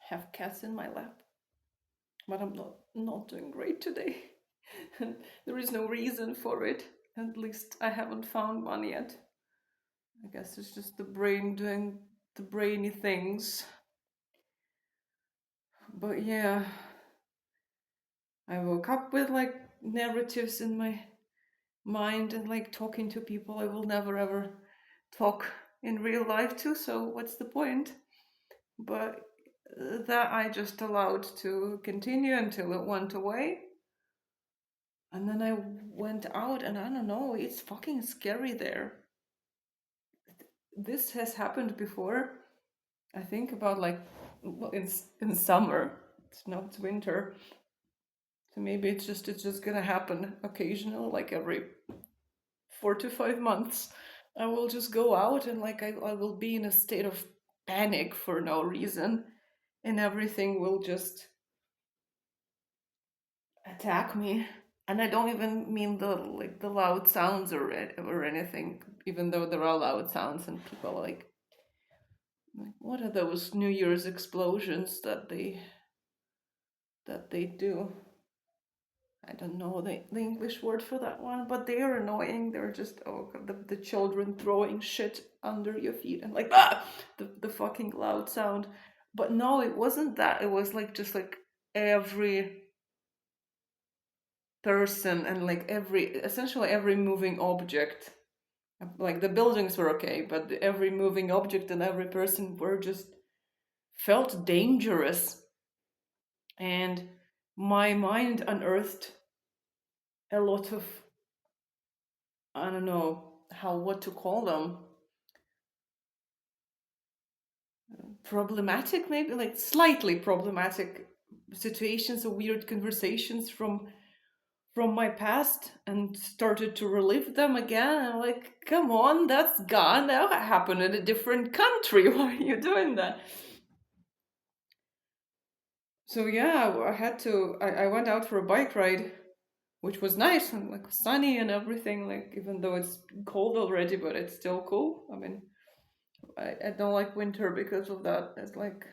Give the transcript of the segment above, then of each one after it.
have cats in my lap. But I'm not doing great today. And there is no reason for it. At least I haven't found one yet. I guess it's just the brain doing the brainy things. But yeah, I woke up with like narratives in my mind and like talking to people I will never ever talk in real life to, so what's the point? But that I just allowed to continue until it went away. And then I went out, and I don't know, it's fucking scary there. This has happened before. I think about like in summer. It's winter. So maybe it's just gonna happen occasionally, like every 4 to 5 months. I will just go out and like I will be in a state of panic for no reason, and everything will just attack me. And I don't even mean the loud sounds or anything, even though there are loud sounds and people are like what are those New Year's explosions that they do? I don't know the English word for that one, but they are annoying. They're just the children throwing shit under your feet and like the fucking loud sound. But no, it wasn't that. It was like just like every person and like essentially every moving object. Like the buildings were okay, but every moving object and every person were just felt dangerous. And my mind unearthed a lot of, I don't know what to call them, problematic, maybe like slightly problematic situations or weird conversations from my past, and started to relive them again. And like, come on, that's gone. That happened in a different country. Why are you doing that? So yeah, I went out for a bike ride, which was nice and like sunny and everything, like even though it's cold already, but it's still cool. I mean, I don't like winter because of that. It's like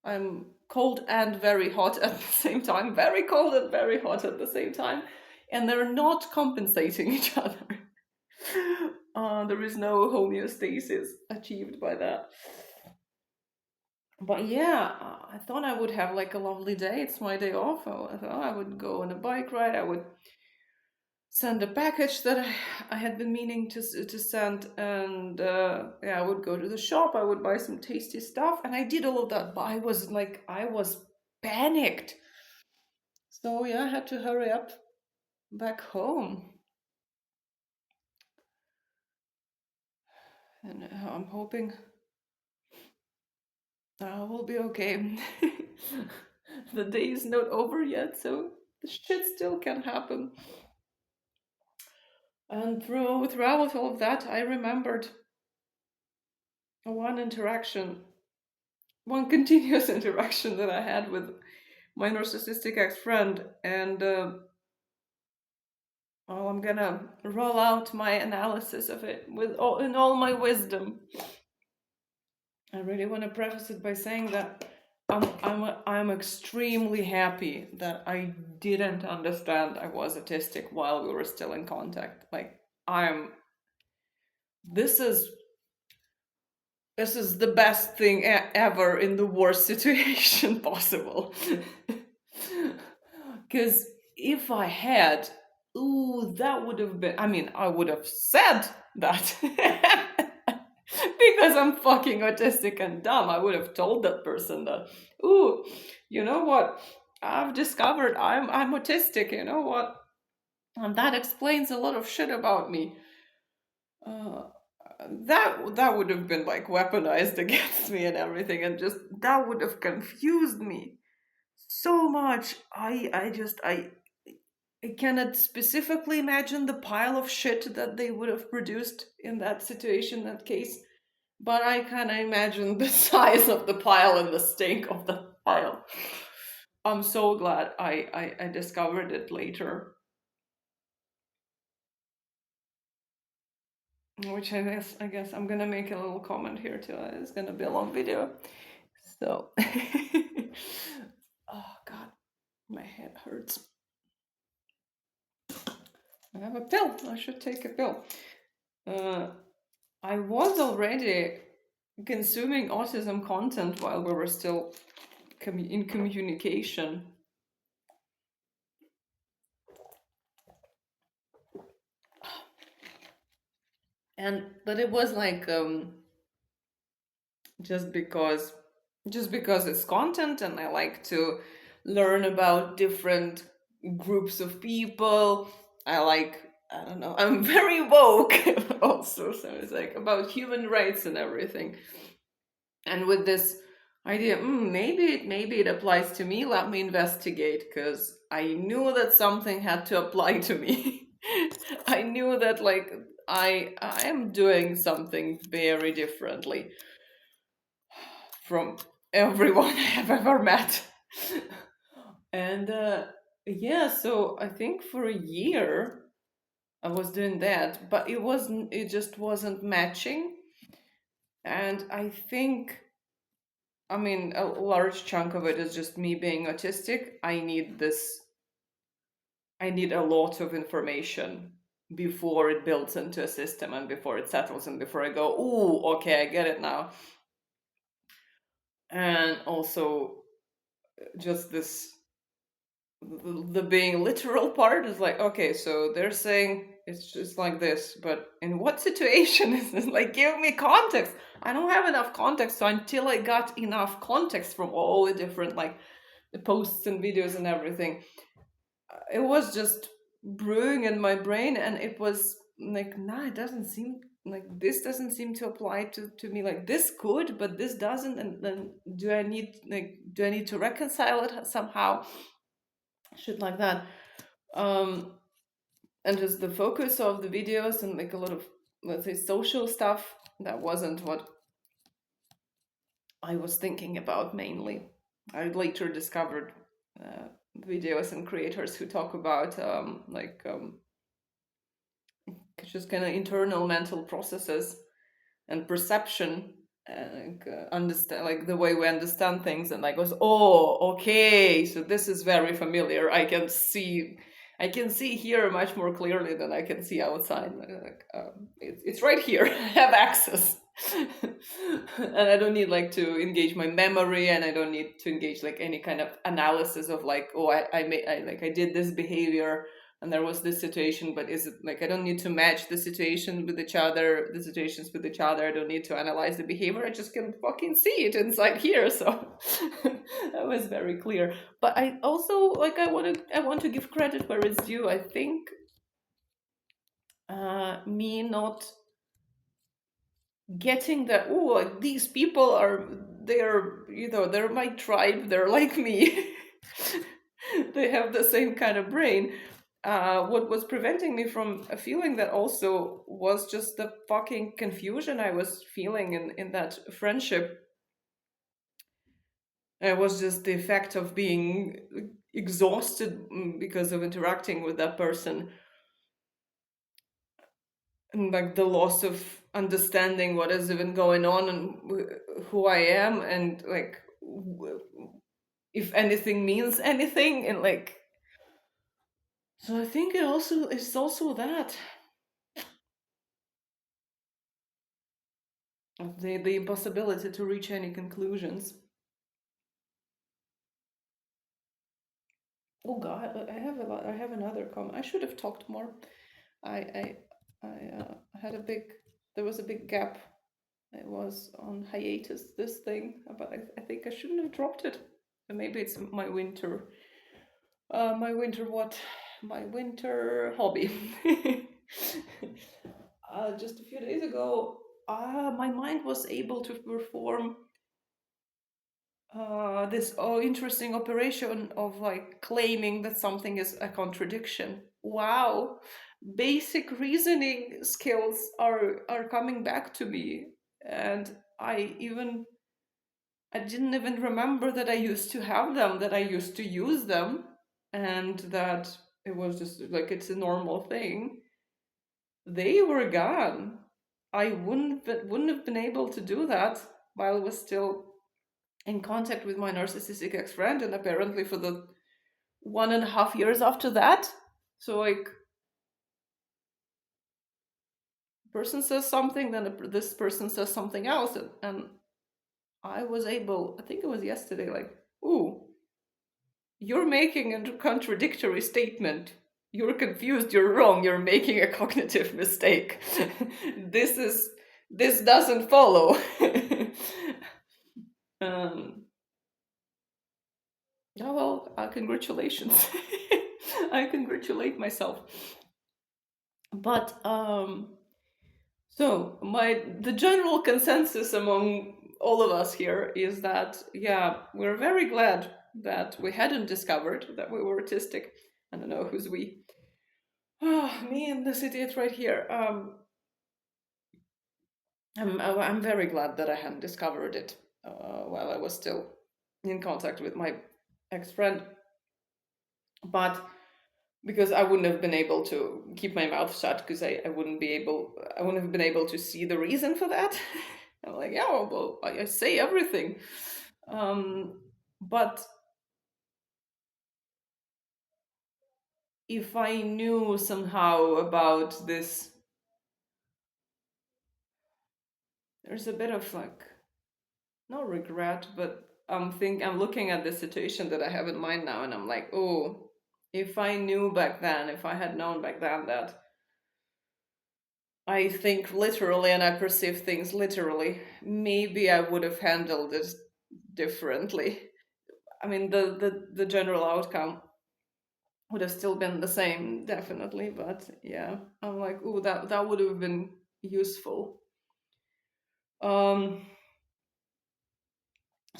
I'm cold and very hot at the same time, very cold and very hot at the same time, and they're not compensating each other. There is no homeostasis achieved by that. But yeah, I thought I would have like a lovely day. It's my day off. I thought I would go on a bike ride. I would send a package that I had been meaning to send, and yeah, I would go to the shop. I would buy some tasty stuff, and I did all of that. But I was panicked. So yeah, I had to hurry up back home, and I'm hoping I will be okay. The day is not over yet, so the shit still can happen. And throughout all of that, I remembered one interaction, one continuous interaction that I had with my narcissistic ex-friend, and I'm gonna roll out my analysis of it in all my wisdom. I really want to preface it by saying that I'm extremely happy that I didn't understand I was autistic while we were still in contact. Like this is the best thing ever in the worst situation possible. Because if I had, that would have been, I mean, I would have said that. Because I'm fucking autistic and dumb. I would have told that person that, you know what? I've discovered I'm autistic, you know what? And that explains a lot of shit about me. That would have been like weaponized against me and everything, and just that would have confused me so much. I cannot specifically imagine the pile of shit that they would have produced in that situation, that case, but I can imagine the size of the pile and the stink of the pile. I'm so glad I discovered it later. Which I guess I'm gonna make a little comment here too. It's gonna be a long video. So, oh God, my head hurts. I have a pill. I should take a pill. Uh, I was already consuming autism content while we were still in communication. But it was like just because it's content and I like to learn about different groups of people. I don't know, I'm very woke also, so it's like about human rights and everything. And with this idea, maybe it applies to me, let me investigate, because I knew that something had to apply to me. I knew that like I am doing something very differently from everyone I have ever met. And yeah, so I think for a year I was doing that, but it just wasn't matching. And I think, I mean, a large chunk of it is just me being autistic. I need a lot of information before it builds into a system and before it settles and before I go, oh, okay, I get it now. And also just the being literal part is like, okay, so they're saying it's just like this, but in what situation is this? Like, give me context. I don't have enough context. So until I got enough context from all the different like the posts and videos and everything, it was just brewing in my brain, and it was like, nah, it doesn't seem like this doesn't seem to apply to me. Like this could, but this doesn't. And then do I need to reconcile it somehow? Shit like that. um and just the focus of the videos and like a lot of, let's say, social stuff, that wasn't what I was thinking about mainly. I later discovered videos and creators who talk about just kind of internal mental processes and perception, and understand like the way we understand things, and like was, oh, okay, so this is very familiar. I can see here much more clearly than I can see outside. Like, it's right here. I have access. And I don't need like to engage my memory, and I don't need to engage like any kind of analysis of like, oh, I did this behavior and there was this situation, but is it like I don't need to match the situation with each other, the situations with each other. I don't need to analyze the behavior. I just can fucking see it inside here. So that was very clear. But I also like I want to give credit where it's due. I think me not getting that, oh, like these people they're my tribe, they're like me. They have the same kind of brain. What was preventing me from feeling that also was just the fucking confusion I was feeling in that friendship. It was just the effect of being exhausted because of interacting with that person, and like the loss of understanding what is even going on and who I am, and like if anything means anything, and like, so I think it's also that the impossibility to reach any conclusions. Oh God, I have a lot. I have another comment. I should have talked more. I I I had a big. There was a big gap. It was on hiatus. This thing, but I think I shouldn't have dropped it. Maybe it's my winter. My winter what? My winter hobby. Just a few days ago, my mind was able to perform this interesting operation of like claiming that something is a contradiction. Wow, basic reasoning skills are coming back to me, and I didn't even remember that I used to have them, that I used to use them, and that it was just like it's a normal thing. They were gone. I wouldn't have been able to do that while I was still in contact with my narcissistic ex-friend, and apparently for the 1.5 years after that. So like, person says something, then this person says something else, and I was able, I think it was yesterday, like, ooh, you're making a contradictory statement. You're confused, you're wrong, you're making a cognitive mistake. This doesn't follow. um, oh well, congratulations. I congratulate myself. But so the general consensus among all of us here is that, yeah, we're very glad that we hadn't discovered that we were autistic. I don't know who's we. Me and this idiot right here. I'm very glad that I hadn't discovered it while I was still in contact with my ex-friend. But because I wouldn't have been able to keep my mouth shut, because I wouldn't have been able to see the reason for that. I'm like, yeah, well, I say everything. But if I knew somehow about this, there's a bit of like, no regret, but I'm looking at the situation that I have in mind now, and I'm like, oh, if I knew back then, if I had known back then that I think literally and I perceive things literally, maybe I would have handled it differently. I mean, the general outcome would have still been the same, definitely. But yeah, I'm like, oh, that would have been useful. So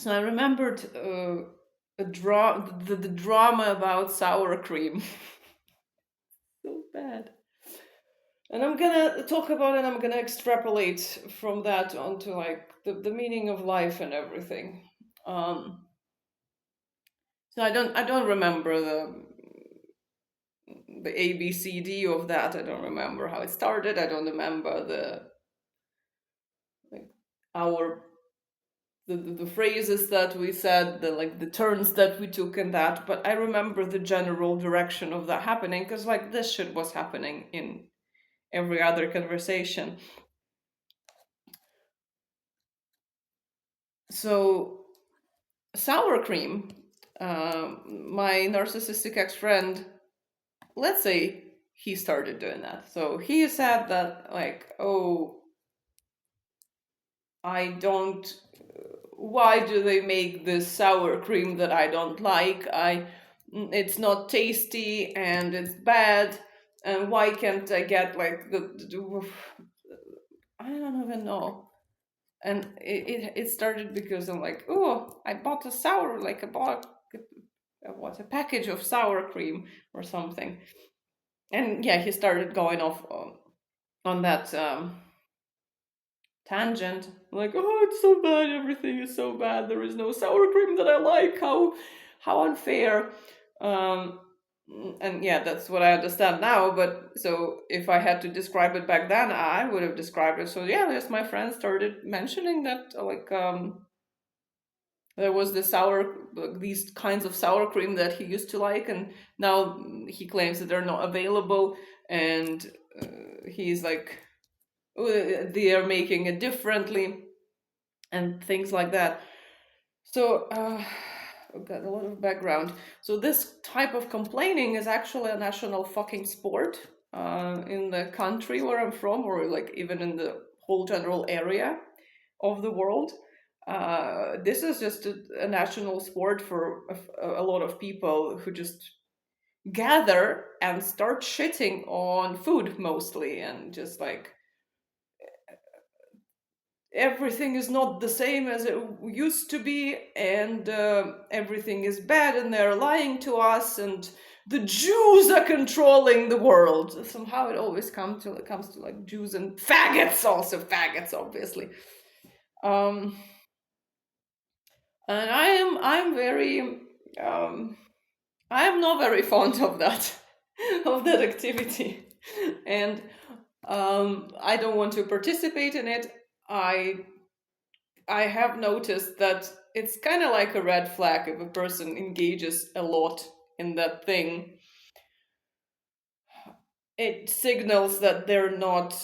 I remembered the drama about sour cream. So bad. And I'm gonna talk about it. I'm gonna extrapolate from that onto like the meaning of life and everything. So I don't remember the ABCD of that. I don't remember how it started. I don't remember the like our the phrases that we said, the turns that we took in that. But I remember the general direction of that happening, because like this shit was happening in every other conversation. So sour cream, my narcissistic ex-friend, let's say he started doing that. So he said that like, oh, I don't, why do they make this sour cream that I don't like? It's not tasty and it's bad. And why can't I get like I don't even know. And it started because I'm like, oh, I bought a package of sour cream or something. And yeah, he started going off on that tangent, like, oh, it's so bad, everything is so bad, there is no sour cream that I like, how unfair. um and yeah, that's what I understand now. But so if I had to describe it back then, I would have described it. So yeah, yes, my friend started mentioning that like there was these kinds of sour cream that he used to like, and now he claims that they're not available. And he's like, they are making it differently and things like that. So I've got a lot of background. So this type of complaining is actually a national fucking sport in the country where I'm from, or like even in the whole general area of the world. This is just a national sport for a lot of people who just gather and start shitting on food mostly, and just like everything is not the same as it used to be, and everything is bad, and they're lying to us, and the Jews are controlling the world. Somehow it always comes to like Jews and faggots, also faggots, obviously. And I'm very I am not very fond of that of that activity, and I don't want to participate in it. I have noticed that it's kind of like a red flag if a person engages a lot in that thing. It signals that they're not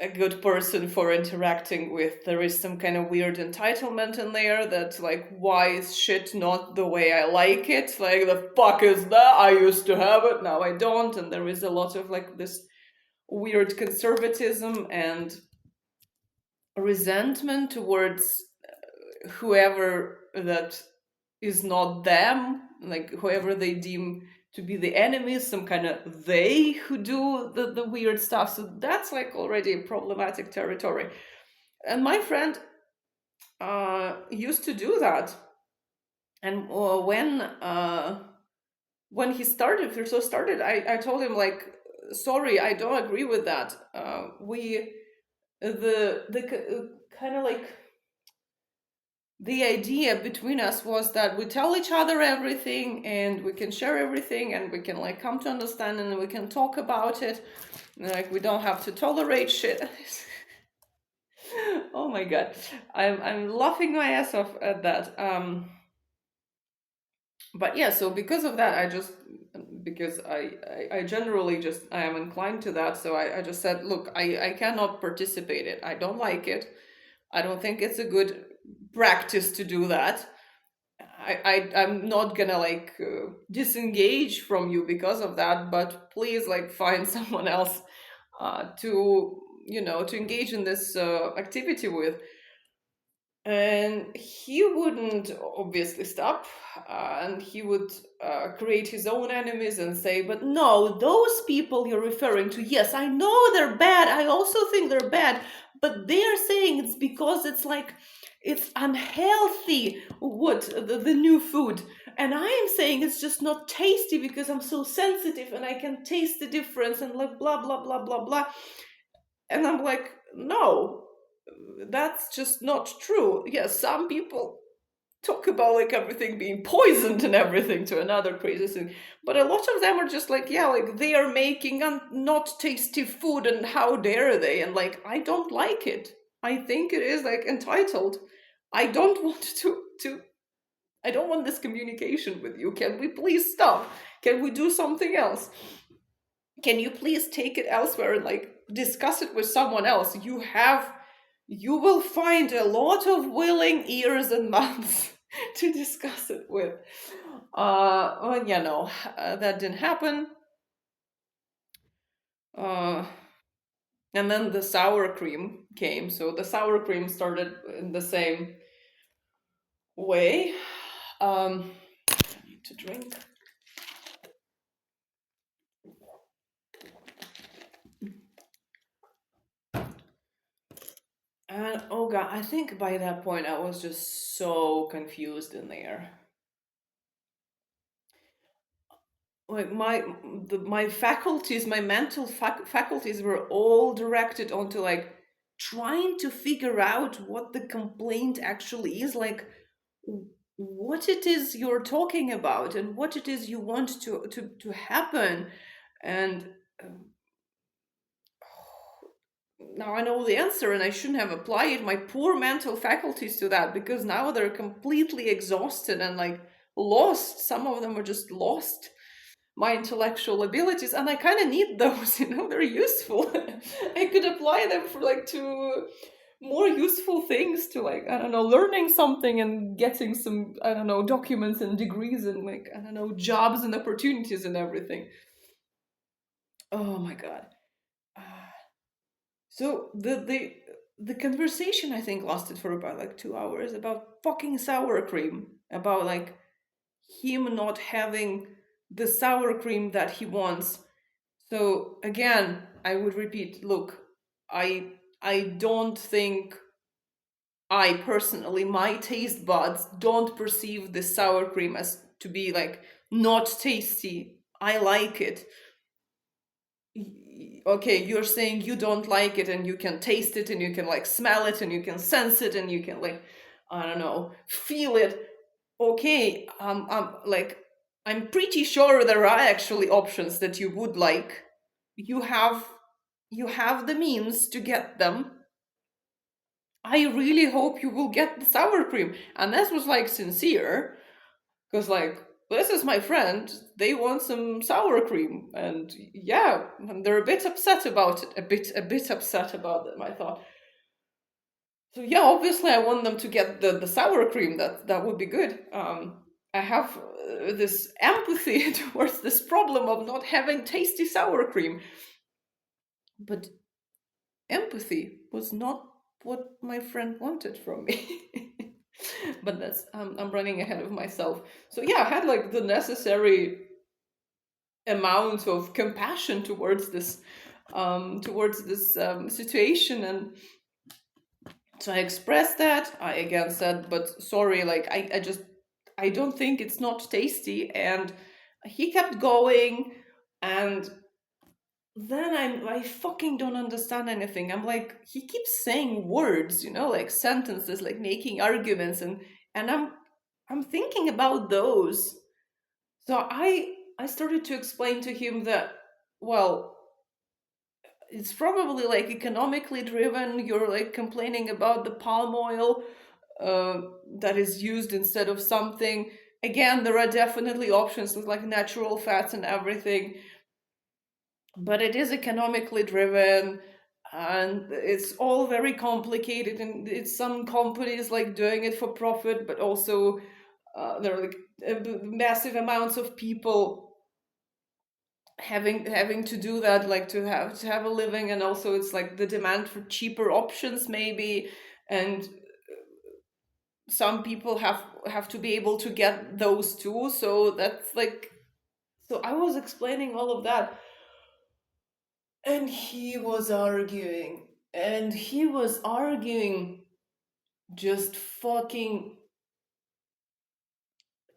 a good person for interacting with. There is some kind of weird entitlement in there that, like, why is shit not the way I like it? Like, the fuck is that? I used to have it, now I don't. And there is a lot of like this weird conservatism and resentment towards whoever that is not them, like whoever they deem to be the enemies, some kind of they who do the weird stuff. So that's like already problematic territory. And my friend used to do that. And when he started, first started, I told him like, sorry, I don't agree with that. We the kind of like the idea between us was that we tell each other everything and we can share everything and we can like come to understand and we can talk about it, and, like, we don't have to tolerate shit. Oh my god, I'm laughing my ass off at that. But yeah, so because of that, because I generally just I am inclined to that, so I just said, look, I cannot participate it. I don't like it. I don't think it's a good practice to do that. I'm not gonna like disengage from you because of that, but please like find someone else to to engage in this activity with. And he wouldn't obviously stop, and he would create his own enemies and say, but no, those people you're referring to, yes, I know they're bad, I also think they're bad, but they're saying it's because it's like it's unhealthy, what the new food, and I am saying it's just not tasty because I'm so sensitive and I can taste the difference, and like blah blah blah blah blah. And I'm like, no, that's just not true. Yes, some people talk about like everything being poisoned and everything to another crazy thing, but a lot of them are just like, yeah, like they are making not tasty food and how dare they, and like I don't like it. I think it is like entitled. I don't want to I don't want this communication with you. Can we please stop? Can we do something else? Can you please take it elsewhere and like discuss it with someone else? You will find a lot of willing ears and mouths to discuss it with. Well, yeah, no, that didn't happen. uh and then the sour cream came, so the sour cream started in the same way. I need to drink. And oh god, I think by that point I was just so confused in there. Like my faculties, my mental faculties were all directed onto like trying to figure out what the complaint actually is, like what it is you're talking about and what it is you want to happen. And now I know the answer and I shouldn't have applied my poor mental faculties to that, because now they're completely exhausted and like lost. Some of them are just lost my intellectual abilities, and I kind of need those. They're useful. I could apply them for like to more useful things, to like, I don't know, learning something and getting some, I don't know, documents and degrees and like, I don't know, jobs and opportunities and everything. Oh my god. So the conversation, I think, lasted for about like 2 hours about fucking sour cream, about like him not having the sour cream that he wants. So again, I would repeat, look, I don't think, I personally, my taste buds don't perceive the sour cream as to be like not tasty. I like it. Okay, you're saying you don't like it and you can taste it and you can like smell it and you can sense it and you can like, I don't know, feel it. Okay, like, I'm pretty sure there are actually options that you would like. You have you have the means to get them. I really hope you will get the sour cream. And this was like sincere, because like, this is my friend, they want some sour cream. And yeah, and they're a bit upset about it, a bit upset about them, I thought. So yeah, obviously I want them to get the sour cream. That would be good. I have this empathy towards this problem of not having tasty sour cream, but empathy was not what my friend wanted from me. But that's I'm running ahead of myself. So yeah, I had like the necessary amount of compassion towards this situation, and so I expressed that. I again said, but sorry, like I don't think it's not tasty. And he kept going, and then I fucking don't understand anything. I'm like, he keeps saying words, like sentences, like making arguments, and I'm thinking about those. So I started to explain to him that, well, it's probably like economically driven. You're like complaining about the palm oil uh, that is used instead of something. Again, there are definitely options with like natural fats and everything, but it is economically driven, and it's all very complicated, and it's some companies like doing it for profit, but also there are like massive amounts of people having to do that, like to have a living, and also it's like the demand for cheaper options maybe, and some people have to be able to get those too. So that's like, so I was explaining all of that, and he was arguing just fucking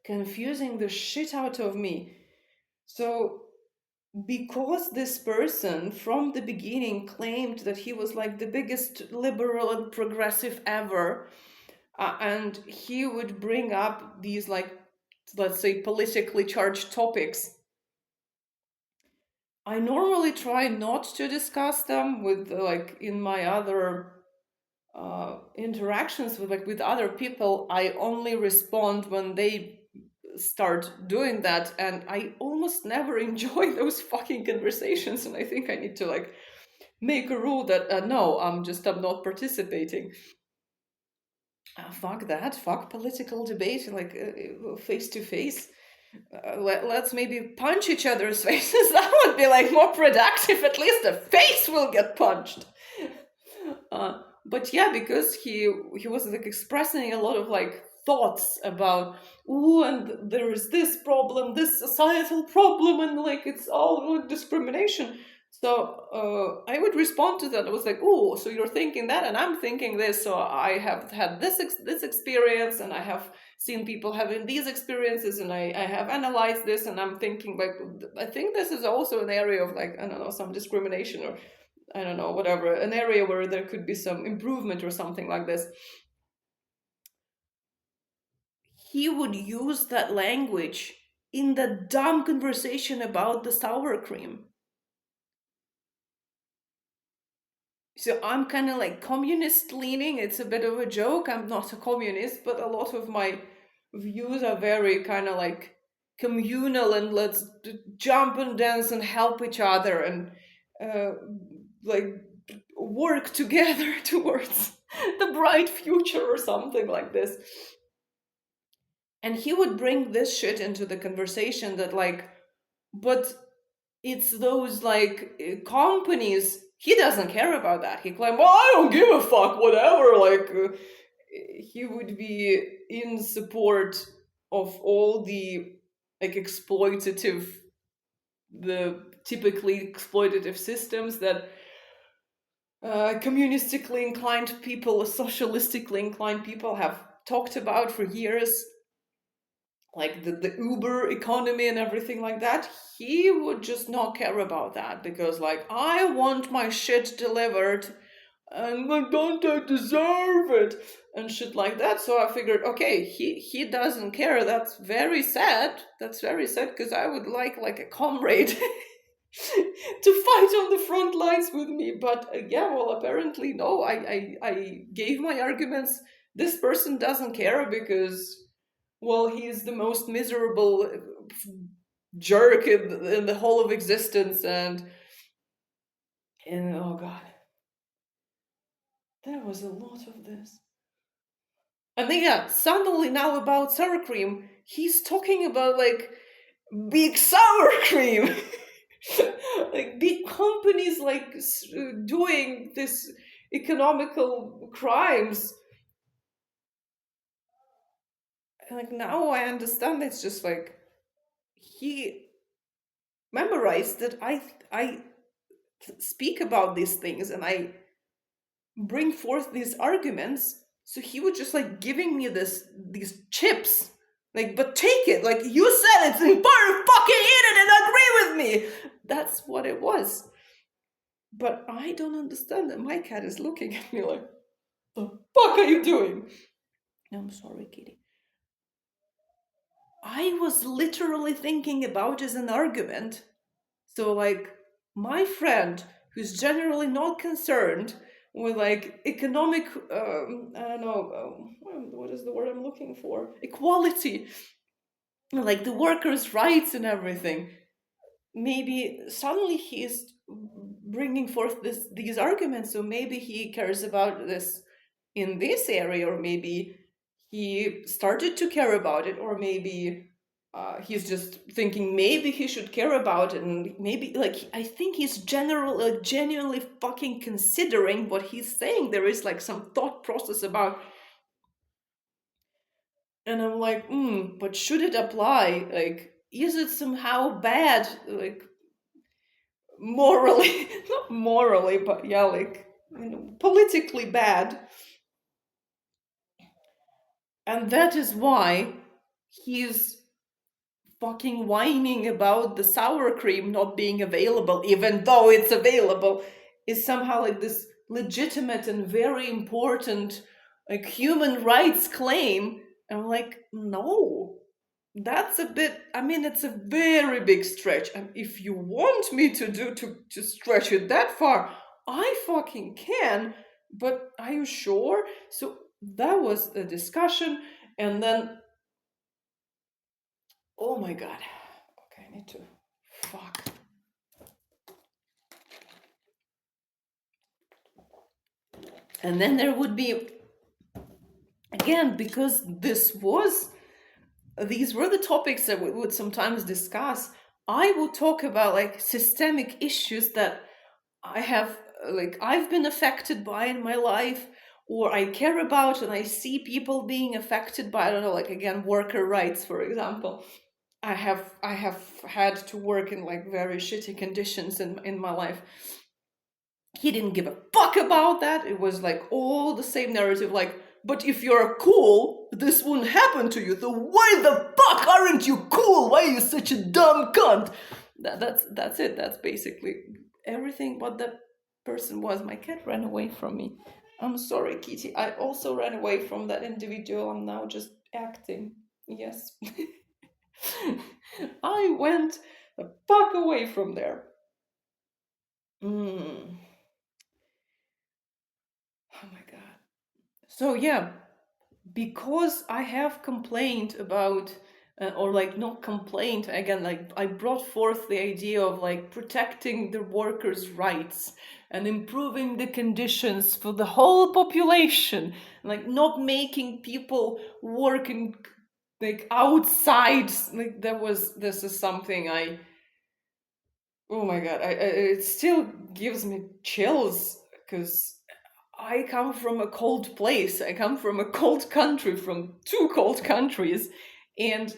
confusing the shit out of me. So because this person from the beginning claimed that he was like the biggest liberal and progressive ever, and he would bring up these, like, let's say, politically charged topics, I normally try not to discuss them with, like, in my other interactions with, like, with other people. I only respond when they start doing that, and I almost never enjoy those fucking conversations. And I think I need to, like, make a rule that no, I'm not participating. Fuck that. Fuck political debate, like, face to face. Let's maybe punch each other's faces. That would be like more productive. At least the face will get punched. But yeah, because he was like expressing a lot of like thoughts about, ooh, and there is this problem, this societal problem, and like it's all like discrimination. So I would respond to that. I was like, oh, so you're thinking that, and I'm thinking this. So I have had this experience, and I have seen people having these experiences, and I have analyzed this, and I'm thinking, like, I think this is also an area of, like, I don't know, some discrimination, or I don't know, whatever, an area where there could be some improvement or something like this. He would use that language in the dumb conversation about the sour cream. So I'm kind of like communist leaning. It's a bit of a joke. I'm not a communist, but a lot of my views are very kind of like communal, and let's jump and dance and help each other, and uh, like work together towards the bright future or something like this. And he would bring this shit into the conversation, that like, but it's those like companies. He doesn't care about that. He claimed, well, I don't give a fuck, whatever. Like, he would be in support of all the like exploitative, the typically exploitative systems that communistically inclined people, socialistically inclined people have talked about for years, like the Uber economy and everything like that. He would just not care about that, because, like, I want my shit delivered, and like, don't I deserve it, and shit like that. So I figured, okay, he doesn't care. That's very sad. That's very sad, because I would like a comrade to fight on the front lines with me. But yeah, well, apparently no. I gave my arguments. This person doesn't care because, well, he's the most miserable jerk in the whole of existence, and oh god, there was a lot of this. And then yeah, suddenly now about sour cream, he's talking about like big sour cream. Like big companies like doing this economical crimes. And like now I understand it's just like he memorized that I speak about these things and I bring forth these arguments. So he was just like giving me these chips. Like, but take it. Like you said it's important, fucking eat it and agree with me. That's what it was. But I don't understand that my cat is looking at me like, the fuck are you doing? I'm sorry, Kitty. I was literally thinking about as an argument. So, like, my friend who's generally not concerned with like economic, I don't know, what is the word I'm looking for? Equality, like the workers' rights and everything. Maybe suddenly he's bringing forth these arguments, so maybe he cares about this in this area, or maybe he started to care about it, or maybe he's just thinking maybe he should care about it, and maybe like I think he's genuinely fucking considering what he's saying. There is like some thought process about, and I'm like, but should it apply? Like, is it somehow bad? Like morally, not morally, but yeah, like politically bad. And that is why he's fucking whining about the sour cream not being available, even though it's available, is somehow like this legitimate and very important like human rights claim. And I'm like, no, that's a bit, I mean, it's a very big stretch. And if you want me to stretch it that far, I fucking can. But are you sure? So that was a discussion. And then, oh my god. Okay, I need to, fuck. And then there would be, again, because these were the topics that we would sometimes discuss. I would talk about like systemic issues that I have, like, I've been affected by in my life, or I care about, and I see people being affected by, I don't know, like, again, worker rights, for example. I have had to work in like very shitty conditions in my life. He didn't give a fuck about that. It was like all the same narrative, like, but if you're cool, this wouldn't happen to you. So why the fuck aren't you cool? Why are you such a dumb cunt? That's it. That's basically everything what that person was. My cat ran away from me. I'm sorry, Kitty. I also ran away from that individual. I'm now just acting. Yes. I went the fuck away from there. Mm. Oh my god. So yeah, because I have complained about, or like not complained, again, like I brought forth the idea of like protecting the workers' rights and improving the conditions for the whole population, like not making people work in like outside. Like this is something oh my god, it still gives me chills because I come from a cold place. I come from a cold country, from two cold countries, and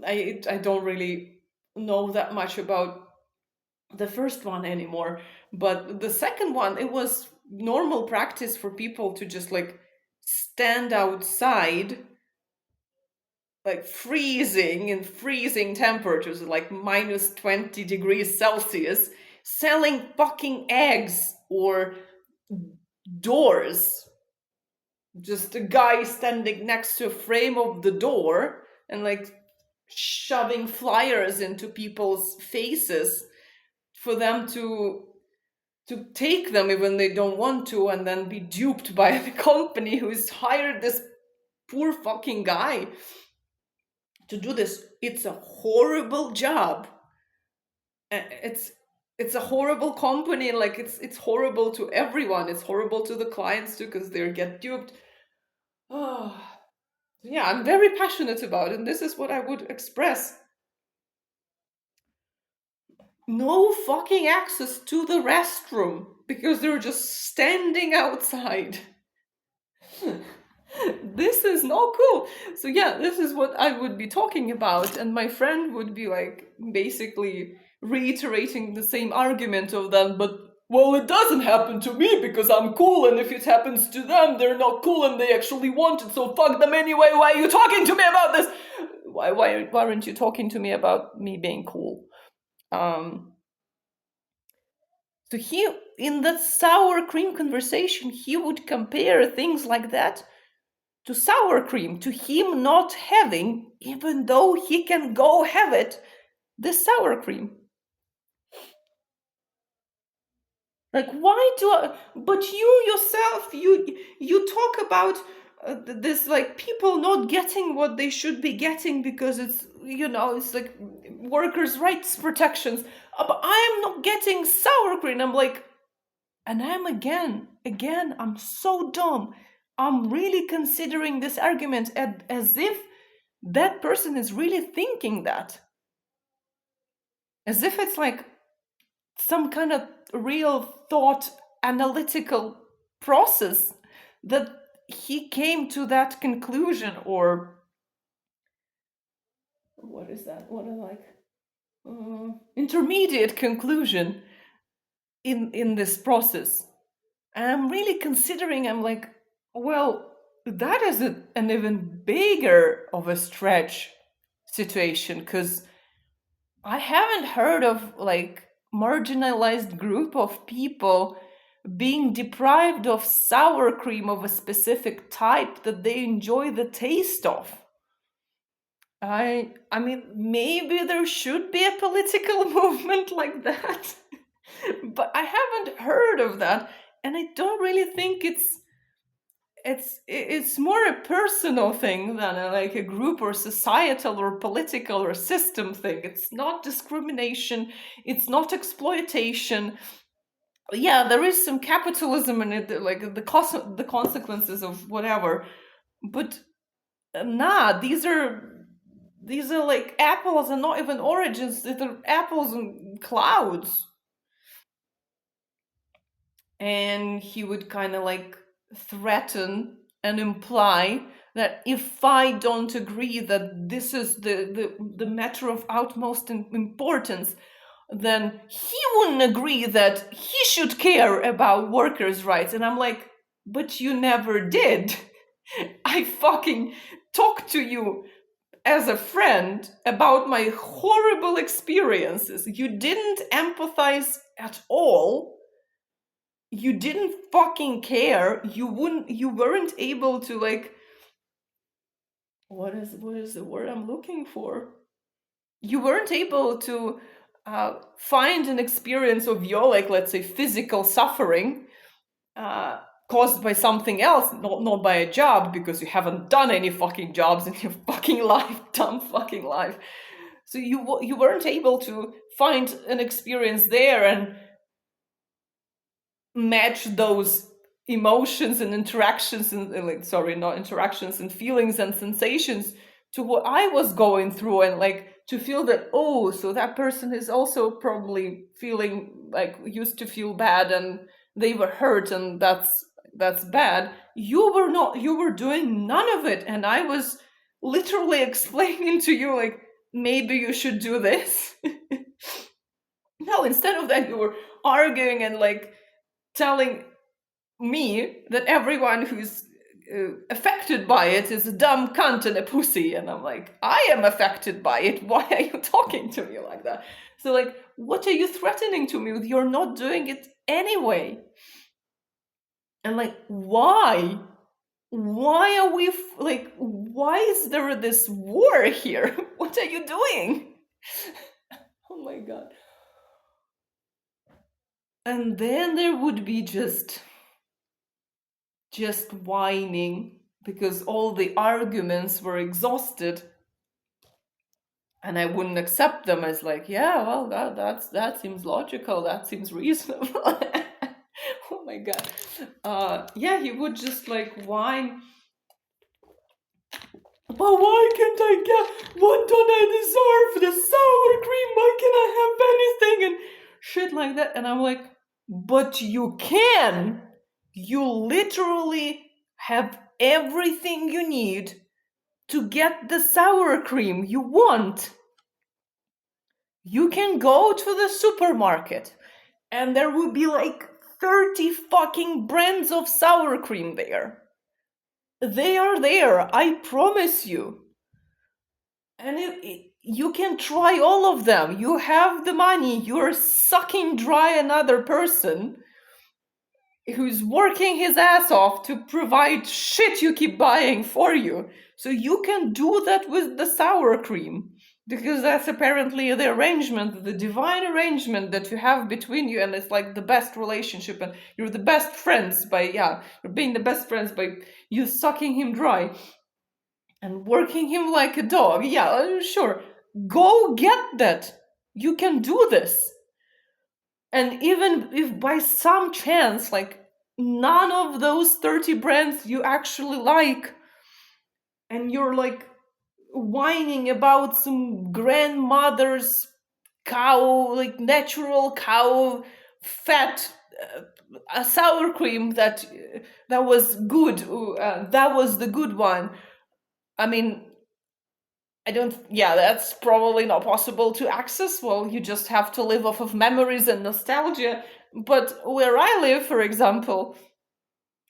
I don't really know that much about the first one anymore. But the second one, it was normal practice for people to just like stand outside, like freezing in freezing temperatures, like minus 20 degrees Celsius, selling fucking eggs or doors. Just a guy standing next to a frame of the door and like shoving flyers into people's faces. for them to take them even they don't want to, and then be duped by the company who's hired this poor fucking guy to do this. It's a horrible job. It's a horrible company. Like it's horrible to everyone. It's horrible to the clients too, because they get duped. Oh, yeah, I'm very passionate about it, and this is what I would express. No fucking access to the restroom because they're just standing outside. This is not cool. So yeah, this is what I would be talking about, and my friend would be like basically reiterating the same argument of them, but well, it doesn't happen to me because I'm cool, and if it happens to them, they're not cool and they actually want it, so fuck them anyway. Why are you talking to me about this? Why aren't you talking to me about me being cool? So he, in that sour cream conversation, he would compare things like that to sour cream, to him not having, even though he can go have it, the sour cream. Like, why do I, but you yourself, you talk about this, like, people not getting what they should be getting because it's, it's like workers' rights protections. But I am not getting sour cream. I'm like, and I'm again, I'm so dumb. I'm really considering this argument as if that person is really thinking that. As if it's like some kind of real thought analytical process that he came to that conclusion, or what is that? What is like intermediate conclusion in this process. And I'm really considering, I'm like, well, that is an even bigger of a stretch situation, because I haven't heard of like marginalized group of people being deprived of sour cream of a specific type that they enjoy the taste of. I mean, maybe there should be a political movement like that, but I haven't heard of that, and I don't really think it's more a personal thing than like a group or societal or political or system thing. It's not discrimination, it's not exploitation. Yeah, there is some capitalism in it, like the consequences of whatever, but nah, these are like apples and not even oranges. They're apples and clouds. And he would kind of like threaten and imply that if I don't agree that this is the matter of utmost importance, then he wouldn't agree that he should care about workers' rights. And I'm like, but you never did. I fucking talked to you as a friend about my horrible experiences. You didn't empathize at all. You didn't fucking care. You weren't able to like, what is the word I'm looking for? You weren't able to find an experience of your, like, let's say, physical suffering caused by something else, not by a job, because you haven't done any fucking jobs in your fucking life, dumb fucking life. So you weren't able to find an experience there and match those emotions and interactions and not interactions and feelings and sensations to what I was going through, and like to feel that, oh, so that person is also probably feeling like, used to feel bad and they were hurt, and that's bad. You were doing none of it, and I was literally explaining to you like, maybe you should do this. No, instead of that, you were arguing and like telling me that everyone who's affected by it is a dumb cunt and a pussy. And I'm like, I am affected by it. Why are you talking to me like that? So like, what are you threatening to me with? You're not doing it anyway. And like, why? Why are we like, why is there this war here? What are you doing? Oh my God. And then there would be just whining because all the arguments were exhausted, and I wouldn't accept them as like, yeah, well, that seems logical, that seems reasonable. Oh my god. Yeah, he would just like whine. But why can't I get? What don't I deserve? The sour cream. Why can't I have anything and shit like that? And I'm like, but you can. You literally have everything you need to get the sour cream you want. You can go to the supermarket and there will be like 30 fucking brands of sour cream there. They are there, I promise you. And you can try all of them. You have the money. You're sucking dry another person who's working his ass off to provide shit you keep buying for you. So you can do that with the sour cream. Because that's apparently the arrangement, the divine arrangement that you have between you, and it's like the best relationship, and you're the best friends by, you're being the best friends by you sucking him dry and working him like a dog. Yeah, sure. Go get that. You can do this. And even if by some chance, like, none of those 30 brands you actually like, and you're like whining about some grandmother's cow, like natural cow fat, a sour cream that was good, that was the good one. I mean, that's probably not possible to access. Well, you just have to live off of memories and nostalgia. But where I live, for example,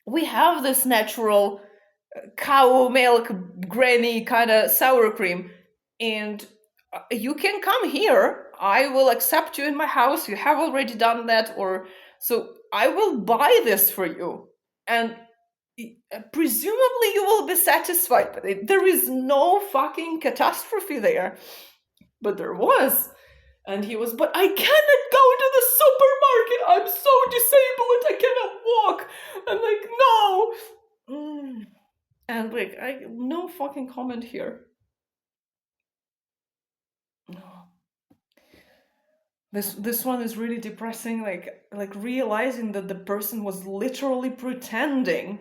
we have this natural cow milk granny kind of sour cream. And you can come here. I will accept you in my house. You have already done that. So I will buy this for you. And presumably you will be satisfied with it. There is no fucking catastrophe there. But there was. And he was, but I cannot go to the supermarket. I'm so disabled. I cannot walk. I'm like, no. And like, no fucking comment here. No. This one is really depressing. Like realizing that the person was literally pretending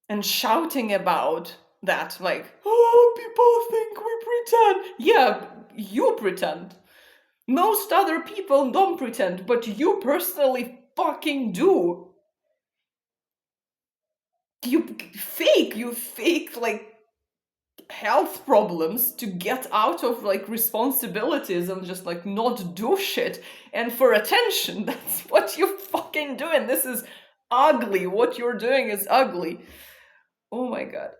and shouting about that, like, oh, people think we pretend. Yeah, you pretend. Most other people don't pretend, but you personally fucking do. You fake like health problems to get out of like responsibilities and just like not do shit, and for attention. That's what you fucking do, and this is ugly. What you're doing is ugly. Oh my god.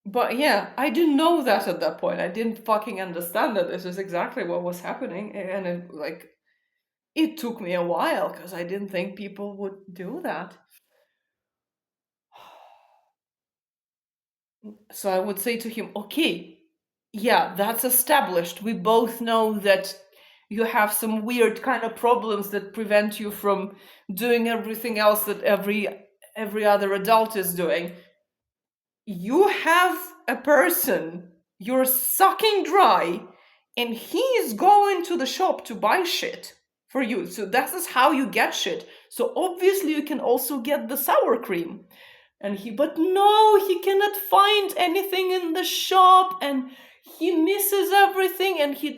But yeah, I didn't know that at that point. I didn't fucking understand that this is exactly what was happening. And it took me a while because I didn't think people would do that. So I would say to him, okay, yeah, that's established. We both know that you have some weird kind of problems that prevent you from doing everything else that every other adult is doing. You have a person you're sucking dry, and he's going to the shop to buy shit for you. So that is how you get shit. So obviously you can also get the sour cream. But no, he cannot find anything in the shop, and he misses everything, and he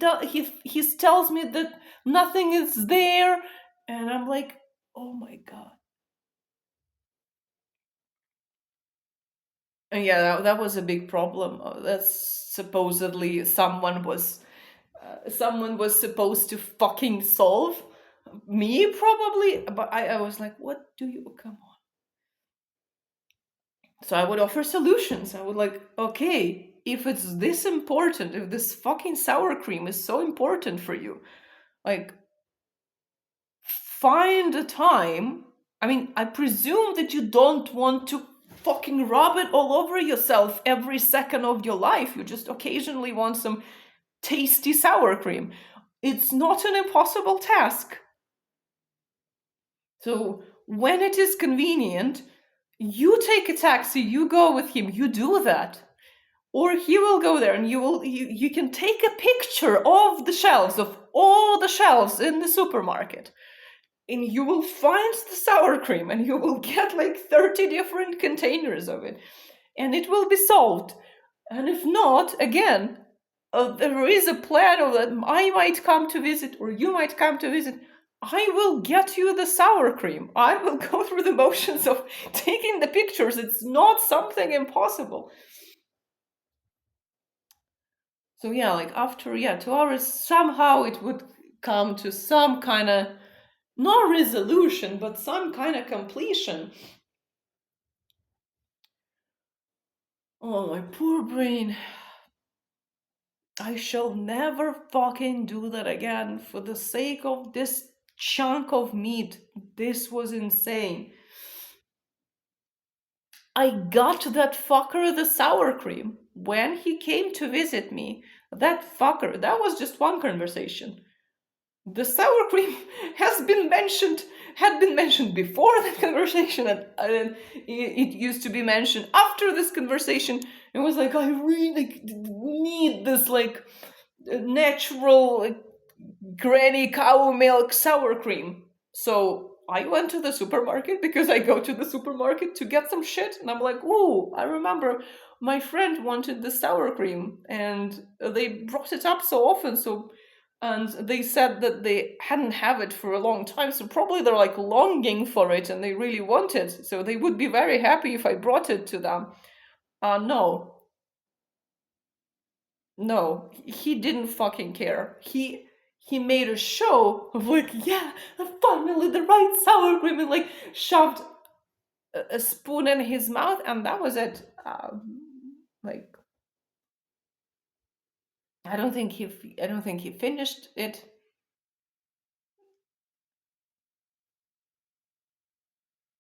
tells me that nothing is there, and I'm like, oh my god. And yeah, that was a big problem. That's supposedly someone was supposed to fucking solve. Me, probably, but I was like, what do you, come on. So I would offer solutions. I would like, okay, if it's this important, if this fucking sour cream is so important for you, like, find a time. I mean, I presume that you don't want to fucking rub it all over yourself every second of your life. You just occasionally want some tasty sour cream. It's not an impossible task. So when it is convenient, you take a taxi, you go with him, you do that. Or he will go there and you can take a picture of the shelves, of all the shelves in the supermarket. And you will find the sour cream and you will get like 30 different containers of it. And it will be solved. And if not, again, there is a plan of that I might come to visit or you might come to visit. I will get you the sour cream. I will go through the motions of taking the pictures. It's not something impossible. So yeah, like after 2 hours, somehow it would come to some kind of not resolution, but some kind of completion. Oh, my poor brain. I shall never fucking do that again for the sake of this chunk of meat. This was insane. I got that fucker the sour cream when he came to visit me. That fucker, that was just one conversation. The sour cream had been mentioned before that conversation, and it used to be mentioned after this conversation. It was like, I really need this like natural like, granny cow milk sour cream. So I went to the supermarket because I go to the supermarket to get some shit, and I'm like, ooh, I remember my friend wanted the sour cream, and they brought it up so often, and they said that they hadn't have it for a long time, so probably they're like longing for it and they really want it, so they would be very happy if I brought it to them. No, he didn't fucking care. He made a show of like, yeah, finally the right sour cream, and like shoved a spoon in his mouth, and that was it. Like, I don't think he finished it,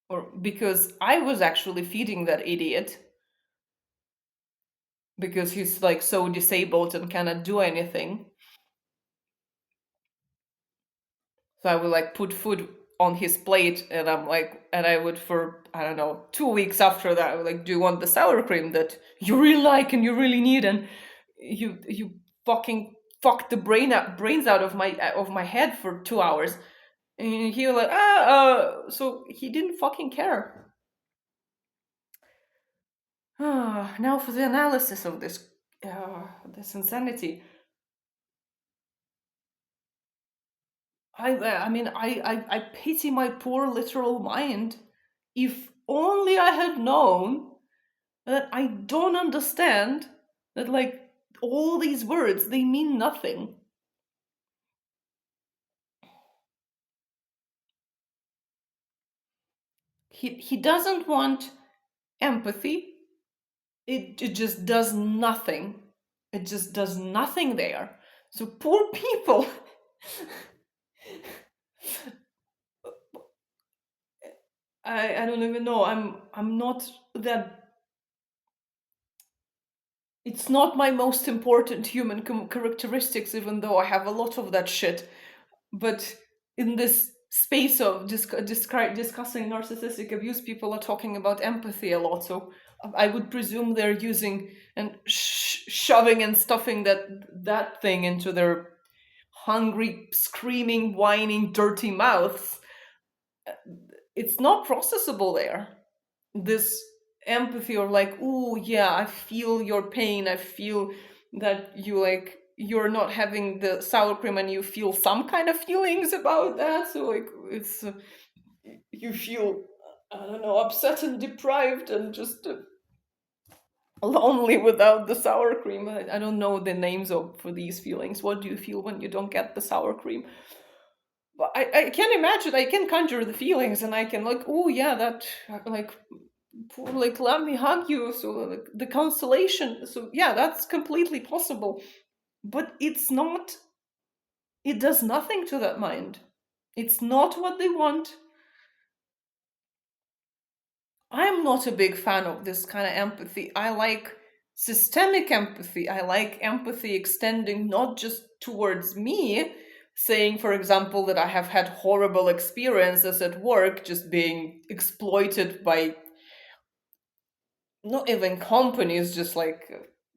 or because I was actually feeding that idiot because he's like so disabled and cannot do anything. So I would like put food on his plate, and I would for I don't know 2 weeks after that I would like, do you want the sour cream that you really like and you really need, and you fucking fucked the brains out of my head for 2 hours, and he was like so he didn't fucking care. Now for the analysis of this insanity. I mean, I pity my poor literal mind. If only I had known that I don't understand that, like, all these words, they mean nothing. He doesn't want empathy. It just does nothing. It just does nothing there. So poor people. I don't even know. I'm not that. It's not my most important human characteristics, even though I have a lot of that shit. But in this space of discussing narcissistic abuse, people are talking about empathy a lot. So I would presume they're using and shoving and stuffing that thing into their hungry, screaming, whining, dirty mouths. It's not processable there. This empathy, or like, oh yeah, I feel your pain, I feel that you're not having the sour cream and you feel some kind of feelings about that, so like it's you feel, I don't know, upset and deprived and just lonely without the sour cream. I don't know the names of for these feelings. What do you feel when you don't get the sour cream? But I can imagine, I can conjure the feelings, and I can like, oh yeah, that like like let me hug you, so like, the consolation, so yeah, that's completely possible, but it's not, it does nothing to that mind. It's not what they want. I'm not a big fan of this kind of empathy. I like systemic empathy. I like empathy extending not just towards me, saying, for example, that I have had horrible experiences at work, just being exploited by not even companies, just like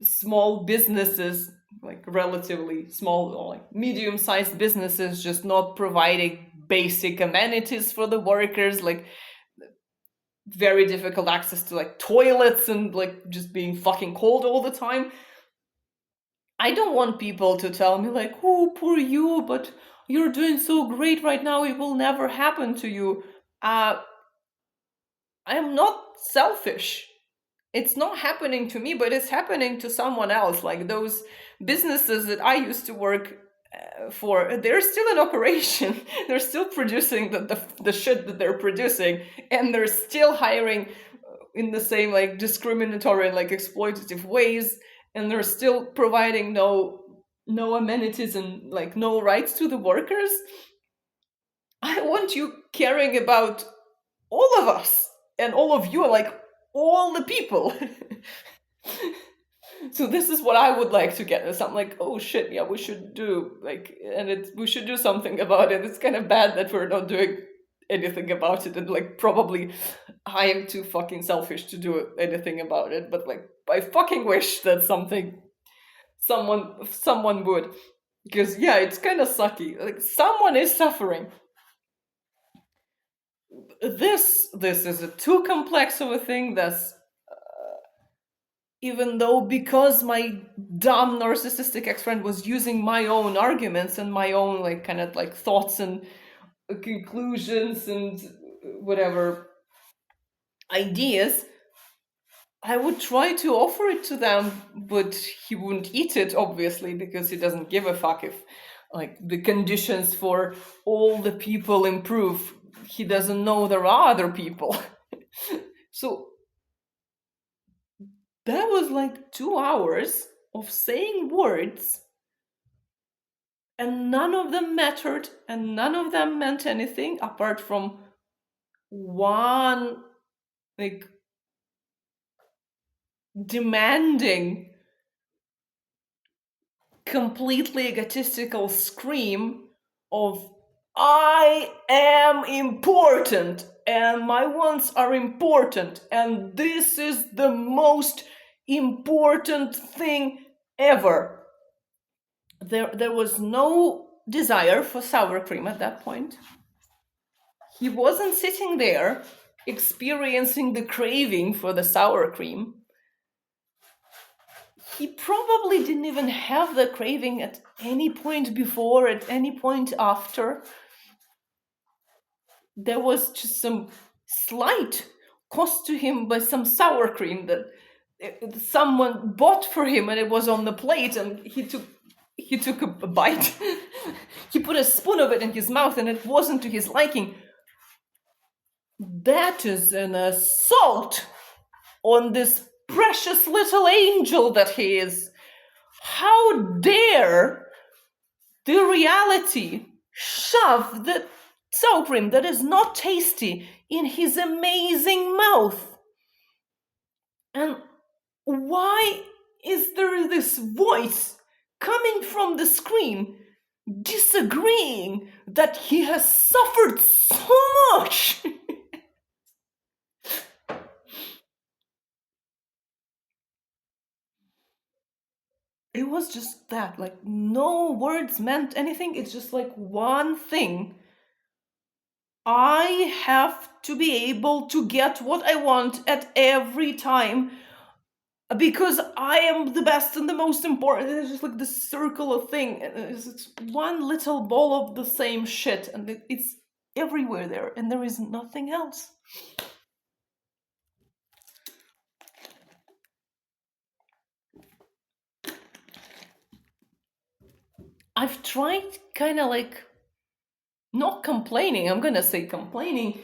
small businesses, like relatively small or like medium-sized businesses, just not providing basic amenities for the workers, like very difficult access to like toilets and like just being fucking cold all the time. I don't want people to tell me like, "Oh, poor you, but you're doing so great right now. It will never happen to you." Uh, I am not selfish. It's not happening to me, but it's happening to someone else. Like those businesses that I used to work for, they're still in operation. They're still producing the shit that they're producing, and they're still hiring in the same like discriminatory and like exploitative ways, and they're still providing no amenities and like no rights to the workers. I want you caring about all of us and all of you, like all the people. So this is what I would like to get. So I'm like, oh shit, yeah, we should do like, and we should do something about it. It's kind of bad that we're not doing anything about it, and like probably I am too fucking selfish to do anything about it. But like, I fucking wish that someone would, because yeah, it's kind of sucky. Like someone is suffering. This is a too complex of a thing. That's even though because my dumb narcissistic ex-friend was using my own arguments and my own like kind of like thoughts and conclusions and whatever ideas, I would try to offer it to them, but he wouldn't eat it, obviously, because he doesn't give a fuck if like the conditions for all the people improve. He doesn't know there are other people. So that was like 2 hours of saying words, and none of them mattered, and none of them meant anything apart from one like demanding, completely egotistical scream of I am important and my wants are important and this is the most important thing ever. There was no desire for sour cream at that point. He wasn't sitting there experiencing the craving for the sour cream. He probably didn't even have the craving at any point before, at any point after. There was just some slight cost to him by some sour cream that someone bought for him, and it was on the plate, and he took a bite. He put a spoon of it in his mouth, and it wasn't to his liking. That is an assault on this precious little angel that he is. How dare the reality shove the sour cream that is not tasty in his amazing mouth? And why is there this voice coming from the screen disagreeing that he has suffered so much? It was just that, like, no words meant anything. It's just like one thing. I have to be able to get what I want at every time because I am the best and the most important. It's just like this circle of thing. It's one little ball of the same shit, and it's everywhere there, and there is nothing else. I've tried kind of like not complaining, I'm gonna say complaining,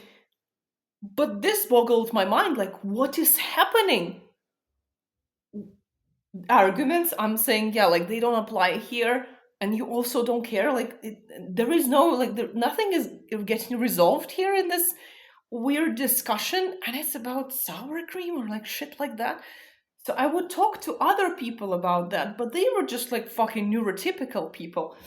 but this boggled my mind like, what is happening? Arguments, I'm saying, yeah, like they don't apply here, and you also don't care. Like, there is no, like, nothing is getting resolved here in this weird discussion, and it's about sour cream or like shit like that. So I would talk to other people about that, but they were just like fucking neurotypical people.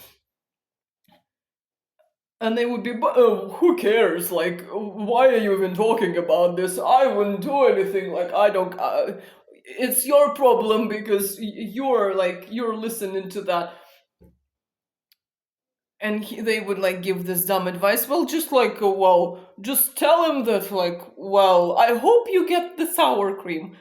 And they would be, oh, who cares? Like, why are you even talking about this? I wouldn't do anything. Like, I don't. It's your problem because you're listening to that. And they would like give this dumb advice. Well, just like, well, just tell him that, like, well, I hope you get the sour cream.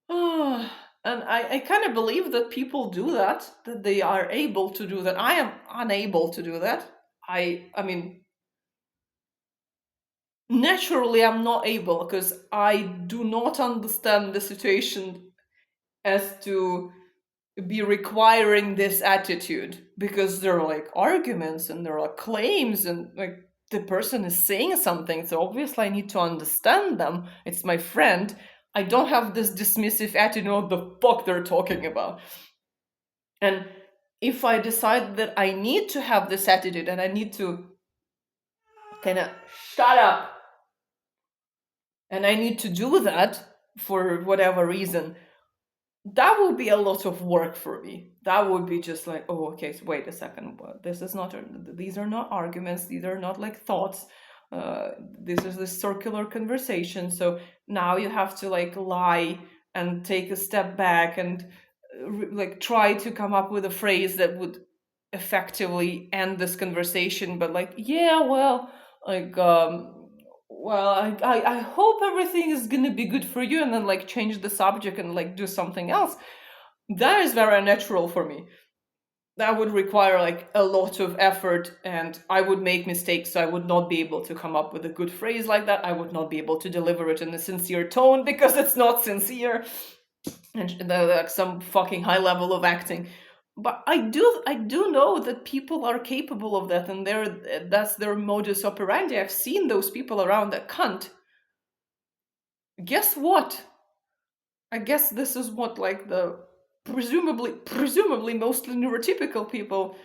And I kind of believe that people do that they are able to do that. I am unable to do that. I mean, naturally, I'm not able because I do not understand the situation as to be requiring this attitude, because there are like arguments and there are claims and like the person is saying something, so obviously I need to understand them. It's my friend. I don't have this dismissive attitude, what the fuck they're talking about. And if I decide that I need to have this attitude and I need to kind of shut up, and I need to do that for whatever reason, that would be a lot of work for me. That would be just like, oh, okay, so wait a second. This is not, these are not arguments. These are not like thoughts. This is this circular conversation. So now you have to like lie and take a step back and like try to come up with a phrase that would effectively end this conversation. But like, yeah, well, like, well, I hope everything is gonna be good for you, and then like change the subject and like do something else. That is very unnatural for me. That would require like a lot of effort, and I would make mistakes, so I would not be able to come up with a good phrase like that. I would not be able to deliver it in a sincere tone because it's not sincere, and like some fucking high level of acting. But I do know that people are capable of that, and that's their modus operandi. I've seen those people around that can't. Guess what? I guess this is what like the presumably mostly neurotypical people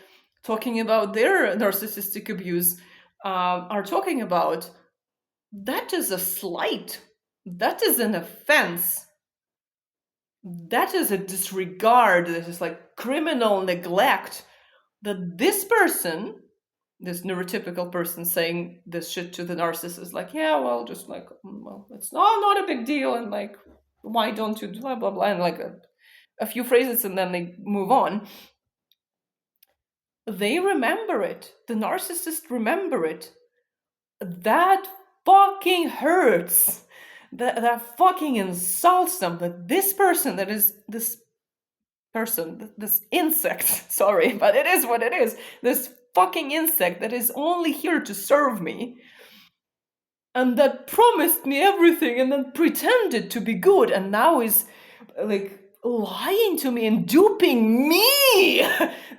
talking about their narcissistic abuse are talking about. That is a slight. That is an offense. That is a disregard. This is like criminal neglect. That this person, this neurotypical person, saying this shit to the narcissist, like, yeah, well, just like, well, it's not a big deal, and like, why don't you blah blah blah, and like a few phrases, and then they move on. They remember it. The narcissist remember it. That fucking hurts. That fucking insults them. That this person, that is this person, this insect, sorry, but it is what it is. This fucking insect that is only here to serve me, and that promised me everything and then pretended to be good, and now is like lying to me and duping me.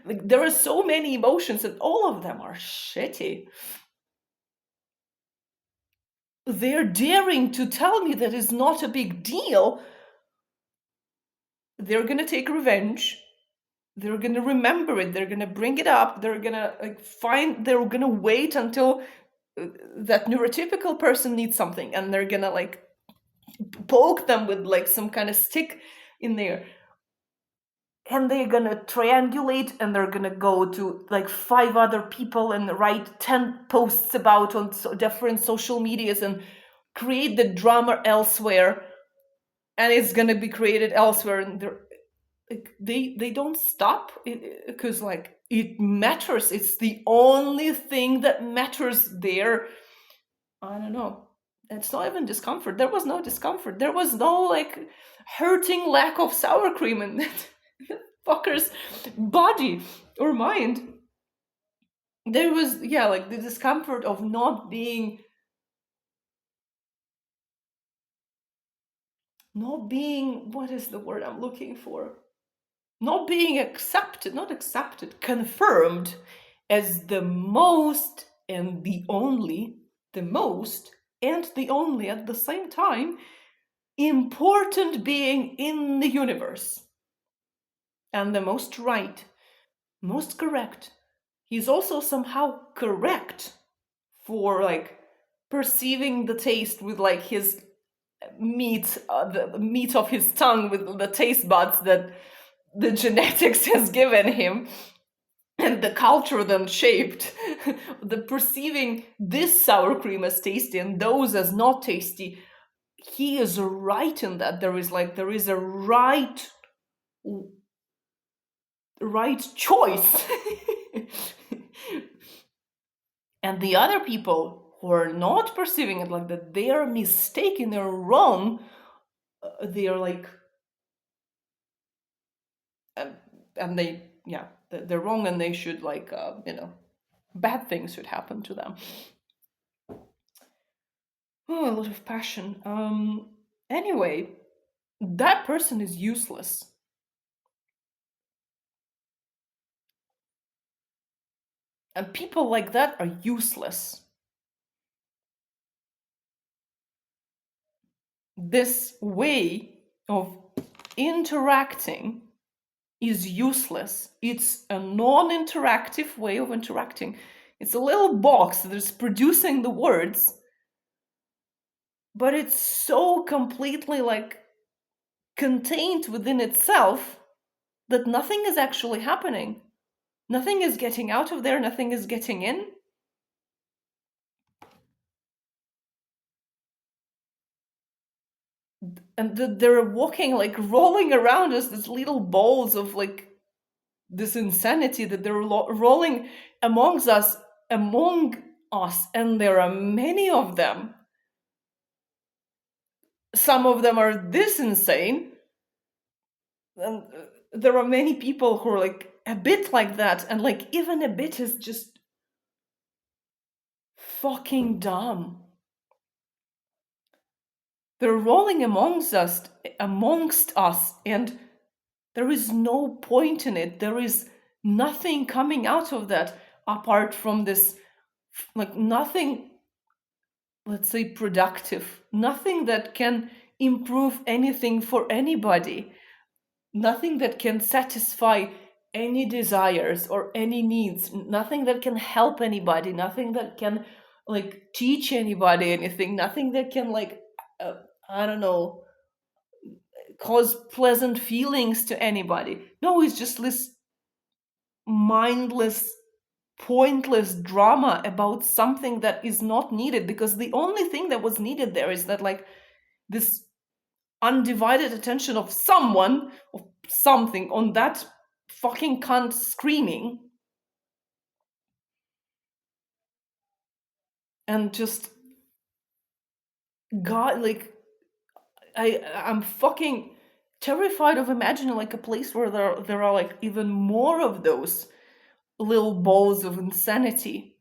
Like, there are so many emotions and all of them are shitty. They're daring to tell me that it's not a big deal. They're gonna take revenge. They're gonna remember it. They're gonna bring it up. They're gonna they're gonna wait until that neurotypical person needs something, and they're gonna like poke them with like some kind of stick in there, and they're gonna triangulate, and they're gonna go to like 5 other people and write 10 posts about on different social medias and create the drama elsewhere, and it's gonna be created elsewhere, and they don't stop because like it matters. It's the only thing that matters there. I don't know. It's not even discomfort. There was no discomfort. There was no like hurting lack of sour cream in that fucker's body or mind. There was, yeah, like the discomfort of not being, what is the word I'm looking for? Not being confirmed as the most and the only, at the same time, important being in the universe. And the most right, most correct. He's also somehow correct for like perceiving the taste with like his meat, the meat of his tongue with the taste buds that the genetics has given him. and the culture then shaped the perceiving this sour cream as tasty and those as not tasty. He is right in that there is a right choice. And the other people who are not perceiving it like that, they are mistaken, they're wrong. They are like, and they, yeah, they're wrong, and they should like, bad things should happen to them. Oh, a lot of passion. Anyway, that person is useless. And people like that are useless. This way of interacting is useless. It's a non-interactive way of interacting. It's a little box that is producing the words, but it's so completely like contained within itself that nothing is actually happening. Nothing is getting out of there, nothing is getting in. And they're walking, like rolling around as these little balls of like this insanity that they're rolling among us, and there are many of them. Some of them are this insane, and there are many people who are like a bit like that, and like even a bit is just fucking dumb. They're rolling amongst us, and there is no point in it. There is nothing coming out of that apart from this, like nothing, let's say, productive, nothing that can improve anything for anybody, nothing that can satisfy any desires or any needs, nothing that can help anybody, nothing that can like teach anybody anything, nothing that can like, I don't know, cause pleasant feelings to anybody. No, it's just this mindless, pointless drama about something that is not needed, because the only thing that was needed there is that like this undivided attention of someone or something on that fucking cunt screaming, and just god, like I'm fucking terrified of imagining like a place where there are like even more of those little balls of insanity,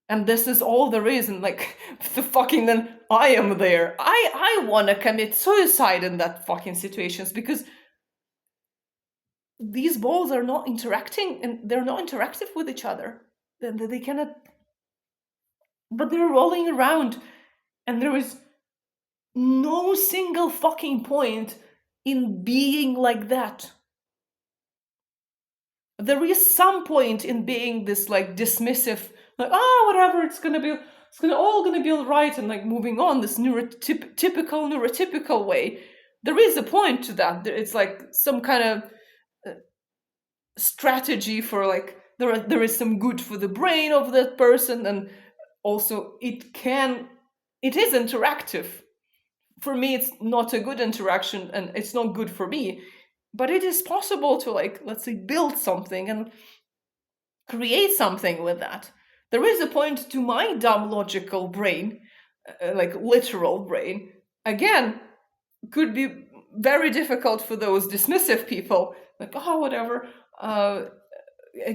and this is all there is, and like the fucking, then I am there. I want to commit suicide in that fucking situations, because these balls are not interacting, and they're not interactive with each other. Then they cannot, but they're rolling around, and there is no single fucking point in being like that. There is some point in being this like dismissive, like, whatever, it's all gonna be all right, and like moving on this neurotypical way. There is a point to that. It's like some kind of strategy for like, there is some good for the brain of that person, and also it is interactive. For me, it's not a good interaction, and it's not good for me, but it is possible to like, let's say, build something and create something with that. There is a point to my dumb logical brain, like literal brain. Again, could be very difficult for those dismissive people, like, whatever, and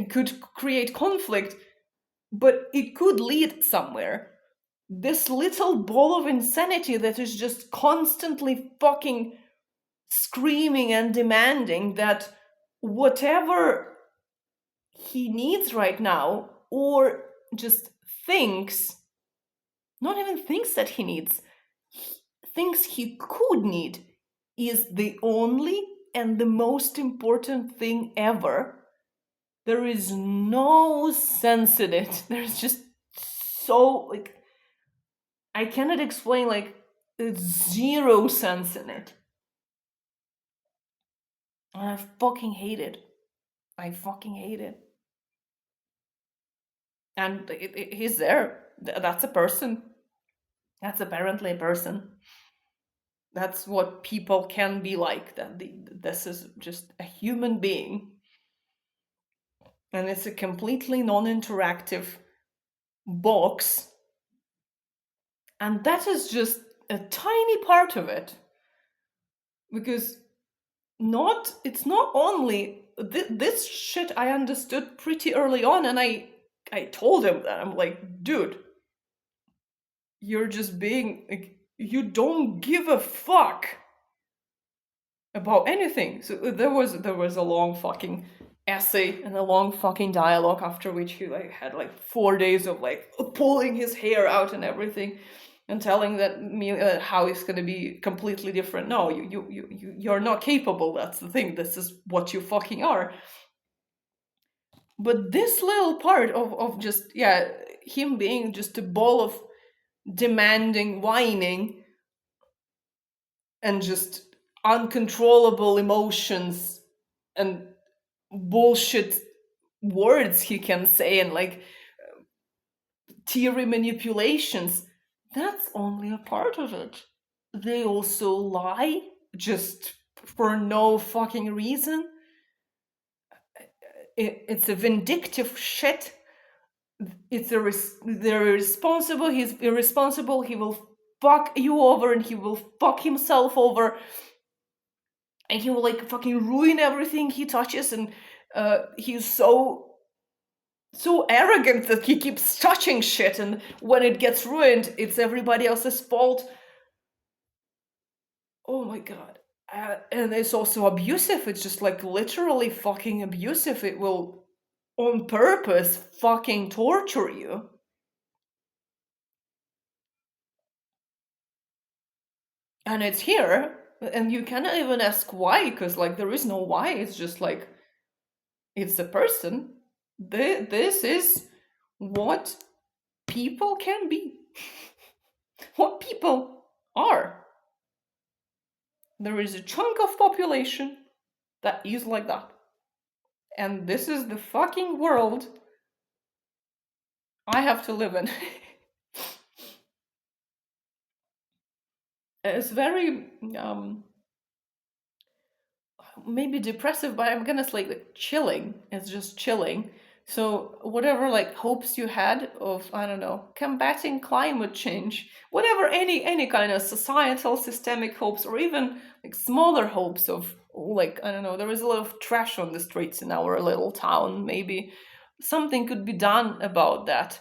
could create conflict, but it could lead somewhere. This little ball of insanity that is just constantly fucking screaming and demanding that whatever he needs right now, or just thinks, not even thinks that he needs, thinks he could need, is the only and the most important thing ever. There is no sense in it. There's just so, like, I cannot explain, like, zero sense in it. And I fucking hate it. I fucking hate it. And he's there. That's a person. That's apparently a person. That's what people can be like. This is just a human being. And it's a completely non-interactive box. And that is just a tiny part of it. Because it's not only this shit I understood pretty early on, and I told him that. I'm like, dude, you're just being like, you don't give a fuck about anything. So there was a long fucking essay and a long fucking dialogue, after which he like had like 4 days of like pulling his hair out and everything, and telling me how it's going to be completely different. No, you're not capable. That's the thing. This is what you fucking are. But this little part of just, yeah, him being just a ball of demanding whining and just uncontrollable emotions and bullshit words he can say, and like theory manipulations, that's only a part of it. They also lie just for no fucking reason. It's a vindictive shit. They're irresponsible. He's irresponsible. He will fuck you over, and he will fuck himself over, and he will like fucking ruin everything he touches. And he's so arrogant that he keeps touching shit, and when it gets ruined, it's everybody else's fault. Oh my god. And it's also abusive. It's just like literally fucking abusive. It will on purpose fucking torture you. And it's here, and you cannot even ask why, because like there is no why. It's just like, it's a person. This is what people can be. What people are. There is a chunk of population that is like that. And this is the fucking world I have to live in. It's very maybe depressive, but I'm gonna say like chilling. It's just chilling. So whatever like hopes you had of, I don't know, combating climate change, whatever, any kind of societal systemic hopes, or even like smaller hopes of like, I don't know, there is a lot of trash on the streets in our little town, maybe something could be done about that.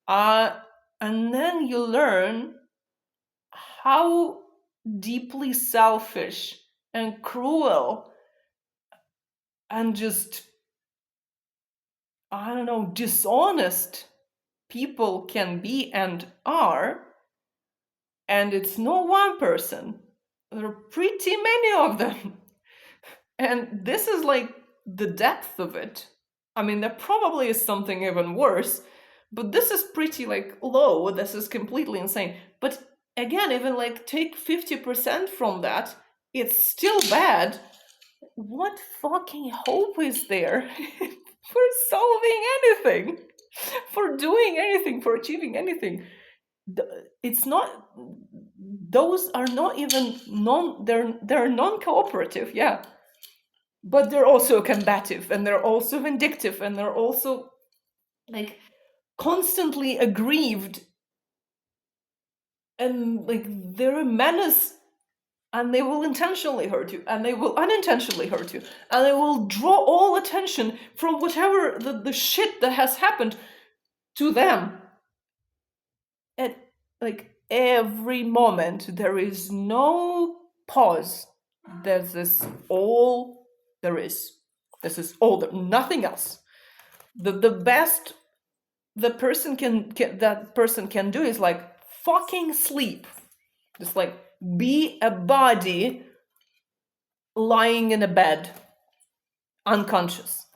And then you learn how deeply selfish and cruel and just, I don't know, dishonest people can be and are. And it's no one person. There are pretty many of them. And this is like the depth of it. I mean, there probably is something even worse, but this is pretty like low. This is completely insane. But again, even like take 50% from that, it's still bad. What fucking hope is there for solving anything, for doing anything, for achieving anything? It's not, those are not even they're non-cooperative, yeah, but they're also combative, and they're also vindictive, and they're also like constantly aggrieved, and like they're a menace, and they will intentionally hurt you, and they will unintentionally hurt you, and they will draw all attention from whatever the shit that has happened to them. At like every moment, there is no pause. This is all there is. This is all there, nothing else. The best that person can do is like fucking sleep. Just like be a body lying in a bed, unconscious,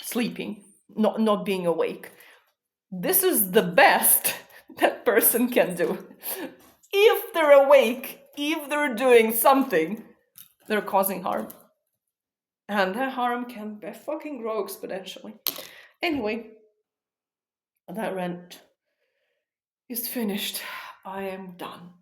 sleeping, not being awake. This is the best that person can do. If they're awake, if they're doing something, they're causing harm. And that harm can fucking grow exponentially. Anyway, that rent is finished. I am done.